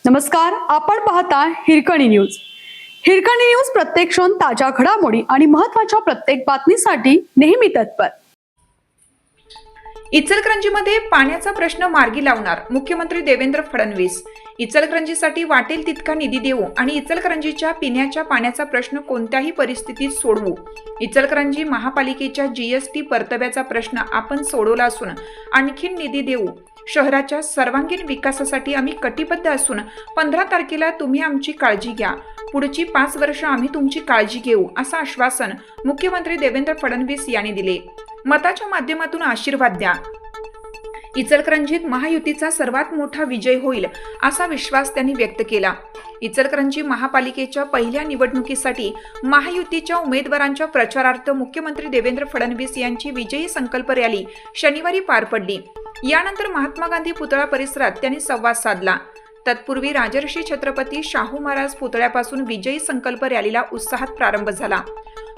नमस्कार, आपण पाहता हिरकणी न्यूज. हिरकणी न्यूज प्रत्येक क्षण ताज्या घडामोडी आणि महत्त्वाच्या प्रत्येक बातमीसाठी नेहमी तत्पर. इचलकरंजीमध्ये पाण्याचा प्रश्न मार्गी लावणार मुख्यमंत्री देवेंद्र फडणवीस. इचलकरंजीसाठी वाटेल तितका निधी देऊ आणि इचलकरंजीच्या पिण्याच्या पाण्याचा प्रश्न कोणत्याही परिस्थितीत सोडवू. इचलकरंजी महापालिकेच्या जीएसटी परताव्याचा प्रश्न आपण सोडवला असून आणखी निधी देऊ. शहराच्या सर्वांगीण विकासासाठी आम्ही कटिबद्ध असून 15 तारखेला तुम्ही आमची काळजी घ्या. पुढची 5 वर्ष आम्ही तुमची काळजी घेऊ, असं आश्वासन मुख्यमंत्री देवेंद्र फडणवीस यांनी दिले. मताच्या माध्यमातून आशीर्वाद द्या. इचलकरंजीत महायुतीचा सर्वात मोठा विजय होईल असा विश्वास त्यांनी व्यक्त केला. इचलकरंजी महापालिकेच्या पहिल्या निवडणुकीसाठी महायुतीच्या उमेदवारांच्या प्रचारार्थ मुख्यमंत्री देवेंद्र फडणवीस यांची विजयी संकल्प रॅली शनिवारी पार पडली. यानंतर महात्मा गांधी पुतळा परिसरात त्यांनी संवाद साधला. तत्पूर्वी राजर्षी छत्रपती शाहू महाराज पुतळ्यापासून विजयी संकल्प रॅलीला उत्साहात प्रारंभ झाला.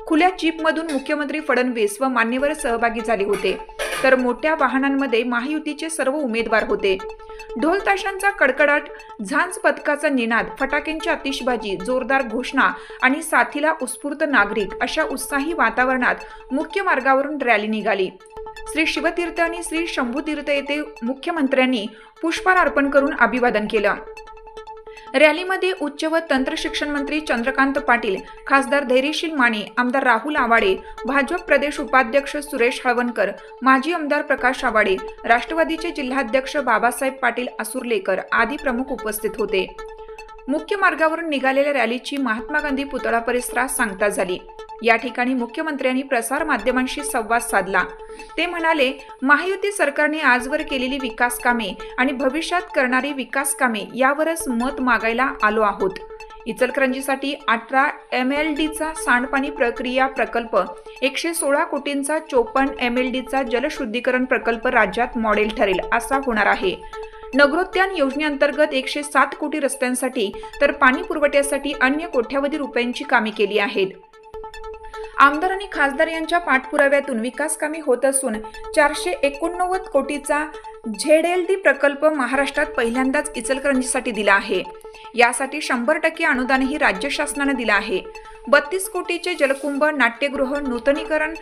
खुल्या जीपमधून मुख्यमंत्री फडणवीस व मान्यवर सहभागी झाले होते, तर मोठ्या वाहनांमध्ये महायुतीचे सर्व उमेदवार होते. ढोल ताशांचा कडकडाट, झांज पथकाचा निनाद, फटाक्यांची आतिषबाजी, जोरदार घोषणा आणि साथीला उत्स्फूर्त नागरिक अशा उत्साही वातावरणात मुख्य मार्गावरून रॅली निघाली. श्री शिवतीर्थ आणि श्री शंभूतीर्थ येथे मुख्यमंत्र्यांनी पुष्पहार अर्पण करून अभिवादन केलं. रॅलीमध्ये उच्च व तंत्र शिक्षण मंत्री चंद्रकांत पाटील, खासदार धैर्यशील माने, आमदार राहुल आवाडे, भाजप प्रदेश उपाध्यक्ष सुरेश हळवणकर, माजी आमदार प्रकाश आवाडे, राष्ट्रवादीचे जिल्हाध्यक्ष बाबासाहेब पाटील असुर्लेकर आदी प्रमुख उपस्थित होते. मुख्य मार्गावरून निघालेल्या रॅलीची महात्मा गांधी पुतळा परिसरात सांगता झाली. या ठिकाणी मुख्यमंत्र्यांनी प्रसार माध्यमांशी संवाद साधला. ते म्हणाले, महायुती सरकारने आजवर केलेली विकास कामे आणि भविष्यात करणारी विकास कामे यावरच मत मागायला आलो आहोत. इचलकरंजीसाठी 18 MLDचा सांडपाणी प्रक्रिया प्रकल्प, 116 कोटींचा 54 MLDचा जलशुद्धीकरण प्रकल्प राज्यात मॉडेल ठरेल असा होणार आहे. नगरोद्यान योजनेअंतर्गत 107 कोटी रस्त्यांसाठी तर पाणी पुरवठ्यासाठी अन्य कोट्यावधी रुपयांची कामे केली आहेत. आमदार आणि खासदार यांच्या पाठपुराव्यातून विकास कामे होत असून 489 कोटीचा ZLD प्रकल्प महाराष्ट्रात पहिल्यांदाच इचलकरंजीसाठी दिला आहे. यासाठी 100% अनुदानही राज्य शासनाने दिलं आहे. 32 कोटीचे जलकुंभ, नाट्यगृह नूतनीकरण,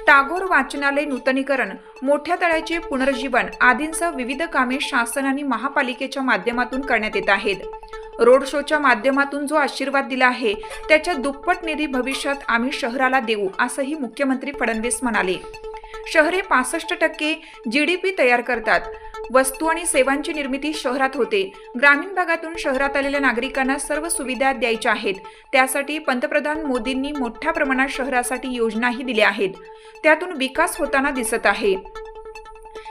टागोर वाचनालय नूतनीकरण, मोठ्या तळ्याचे पुनर्जीवन आदींसह विविध कामे शासन आणि महापालिकेच्या माध्यमातून करण्यात येत आहेत. रोड शोच्या माध्यमातून जो आशीर्वाद दिला आहे त्याच्या दुप्पट निधी भविष्यात आम्ही शहराला देऊ, असंही मुख्यमंत्री फडणवीस म्हणाले. शहरे 65% GDP तयार करतात. वस्तू आणि सेवांची निर्मिती शहरात होते. ग्रामीण भागातून शहरात आलेल्या नागरिकांना सर्व सुविधा द्यायच्या आहेत. त्यासाठी पंतप्रधान मोदींनी मोठ्या प्रमाणात शहरासाठी योजनाही दिल्या आहेत. त्यातून विकास होताना दिसत आहे.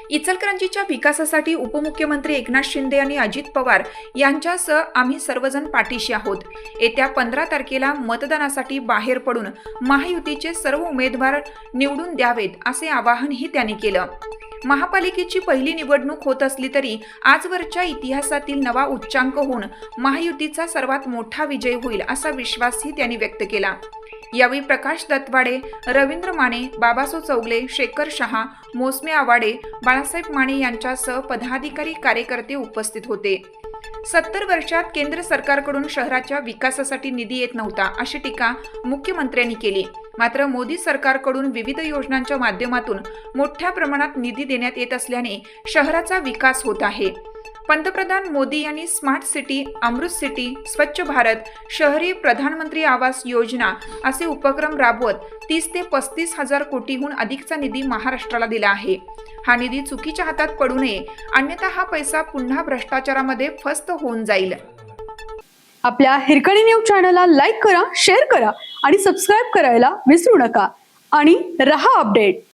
इचलकरंजीच्या विकासासाठी उपमुख्यमंत्री एकनाथ शिंदे आणि अजित पवार यांच्यासह आम्ही सर्वजण पाठीशी आहोत. येत्या 15 तारखेला मतदानासाठी बाहेर पडून महायुतीचे सर्व उमेदवार निवडून द्यावेत, असे आवाहनही त्यांनी केलं. महापालिकेची पहिली निवडणूक होत असली तरी आजवरच्या इतिहासातील नवा उच्चांक होऊन महायुतीचा सर्वात मोठा विजय होईल, असा विश्वासही त्यांनी व्यक्त केला. यावेळी प्रकाश दत्तवाडे, रवींद्र माने, बाबासो चौगले, शेखर शहा, मोसमे आवाडे, बाळासाहेब माने यांच्यासह पदाधिकारी कार्यकर्ते उपस्थित होते. 70 वर्षात केंद्र सरकारकडून शहराच्या विकासासाठी निधी येत नव्हता, अशी टीका मुख्यमंत्र्यांनी केली. मात्र मोदी सरकारकडून विविध योजनांच्या माध्यमातून मोठ्या प्रमाणात निधी देण्यात येत असल्याने शहराचा विकास होत आहे. पंतप्रधान मोदी यांनी स्मार्ट सिटी, अमृत सिटी, स्वच्छ भारत, शहरी प्रधानमंत्री आवास योजना असे उपक्रम राबवत 30 ते 35 हजार कोटीहून अधिकचा निधी महाराष्ट्राला दिला आहे. हा निधी चुकीच्या हातात पडू नये, अन्यथा हा पैसा पुन्हा भ्रष्टाचारामध्ये फस्त होऊन जाईल. आपल्या हिरकणी न्यूज चॅनलला लाईक करा, शेअर करा आणि सबस्क्राईब करायला विसरू नका. आणि रहा अपडेट.